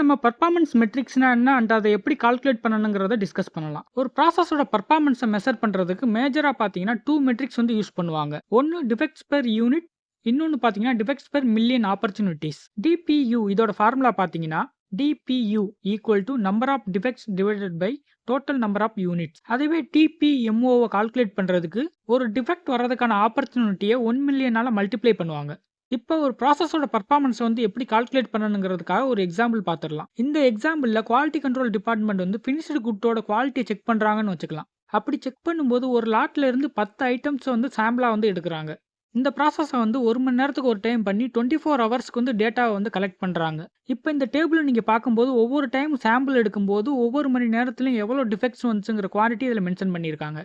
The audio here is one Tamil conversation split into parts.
நம்ம பெர்ஃபார்மன்ஸ் மெட்ரிக்ஸ்னா என்ன அண்ட் அதை எப்படி கால்குலேட் பண்ணணுங்கிறத டிஸ்கஸ் பண்ணலாம். ஒரு ப்ராசஸோட பெர்ஃபார்மன்ஸை மெஷர் பண்ணுறதுக்கு மேஜராக பார்த்தீங்கன்னா 2 மெட்ரிக்ஸ் வந்து யூஸ் பண்ணுவாங்க. ஒன்று டிஃபெக்ட்ஸ் பெர் யூனிட், இன்னொன்று பார்த்தீங்கன்னா defects per million opportunities. DPU இதோட ஃபார்முலா பார்த்தீங்கன்னா DPU equal to number of defects divided by total number of units. அதுவே டிபிஎம்ஓவை கால்குலேட் பண்ணுறதுக்கு ஒரு டிஃபெக்ட் வர்றதுக்கான ஆப்பர்ச்சுனிட்டியை 1 மில்லியனால் மல்டிப்ளை பண்ணுவாங்க. இப்போ ஒரு ப்ராசஸோட பர்ஃபார்மன்ஸ் வந்து எப்படி கால்குலேட் பண்ணணுங்கிறதுக்காக ஒரு எக்ஸாம்பிள் பார்த்துடலாம். இந்த எக்ஸாம்பிளில் குவாலிட்டி கண்ட்ரோல் டிபார்ட்மெண்ட் வந்து ஃபினிஷ்டு குட்டோட குவாலிட்டியை செக் பண்ணுறாங்கன்னு வச்சுக்கலாம். அப்படி செக் பண்ணும்போது ஒரு லாட்ல இருந்து 10 ஐட்டம்ஸ் வந்து சாம்பிளாக வந்து எடுக்கிறாங்க. இந்த ப்ராசஸை வந்து 1 மணி நேரத்துக்கு ஒரு டைம் பண்ணி 24 ஹவர்ஸ்க்கு வந்து டேட்டாவை வந்து கலெக்ட் பண்ணுறாங்க. இப்போ இந்த டேபிளை நீங்கள் பார்க்கும்போது ஒவ்வொரு டைம் சாம்பிள் எடுக்கும்போது ஒவ்வொரு மணி நேரத்துலையும் எவ்வளோ டிஃபெக்ட்ஸ் வந்துச்சுங்கிற குவாலிட்டி இதில் மென்ஷன் பண்ணியிருக்காங்க.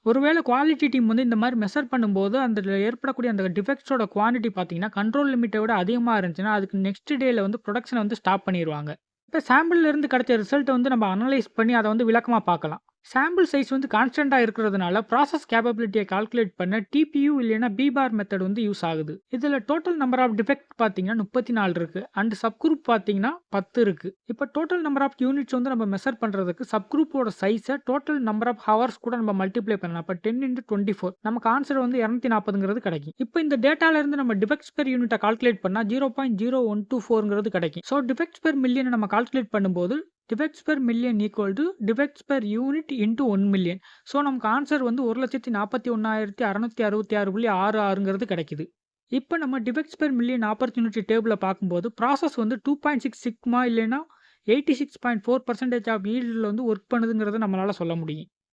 ஒருவேளை குவாலிட்டி டீம் வந்து இந்த மாதிரி மெஷர் பண்ணும்போது அந்த ஏற்படக்கூடிய அந்த டிஃபெக்ட்ஸோட குவான்டிட்டி பார்த்தீங்கன்னா கண்ட்ரோல் லிமிட்டை விட அதிகமாக இருந்துச்சுன்னா அதுக்கு நெக்ஸ்ட் டேல வந்து ப்ரொடக்ஷனை வந்து ஸ்டாப் பண்ணிடுவாங்க. இப்போ சாம்பிள்ல இருந்து கிடைச்ச ரிசல்ட்டை வந்து நம்ம அனலைஸ் பண்ணி அதை வந்து விளக்கமாக பார்க்கலாம். சாம்பிள் சைஸ் வந்து கான்ஸ்டன்ட்டாக இருக்கிறதுனால ப்ராசஸ் கேப்பபிலிட்டியை கால்குலேட் பண்ண டிபியூ இல்லைன்னா பிபார் மெத்தட் வந்து யூஸ் ஆகுது. இதில் டோட்டல் நம்பர் ஆஃப் டிஃபெக்ட் பார்த்தீங்கன்னா 34 இருக்குது அண்ட் சப்குரூப் பார்த்தீங்கன்னா 10 இருக்குது. இப்போ டோட்டல் நம்பர் ஆஃப் யூனிட்ஸ் வந்து நம்ம மெஷர் பண்ணுறதுக்கு சப்குரூப்போட சைஸை டோட்டல் நம்பர் ஆஃப் ஹவர்ஸ் கூட நம்ம மல்டிப்ளை பண்ணலாம். இப்போ 10 × 24 நமக்கு ஆன்சர் வந்து 240 கிடைக்கும். இப்போ இந்த டேட்டாலேருந்து நம்ம டிஃபெக்ட்ஸ் பெர் யூனிட்டை கால்குலேட் பண்ணால் 0.0124 கிடைக்கும். ஸோ டிஃபெக்ட்ஸ் பெர் மில்லியனை நம்ம கால்குலேட் பண்ணும்போது defects per million equal to defects per unit into 1 million. So நமக்கு ஆன்சர் வந்து 1,41,666.66 கிடைக்குது. இப்போ நம்ம டிஃபெக்ட்ஸ் பெர் மில்லியன் ஆப்பர்ச்சுனிட்டி டேபிளில் பார்க்கும்போது ப்ராசஸ் வந்து 2.6 சிக்மா இல்லைன்னா 86.4% ஆஃப் ஈல்டில் வந்து ஒர்க் பண்ணுதுங்கிறத நம்மளால் சொல்ல முடியும்.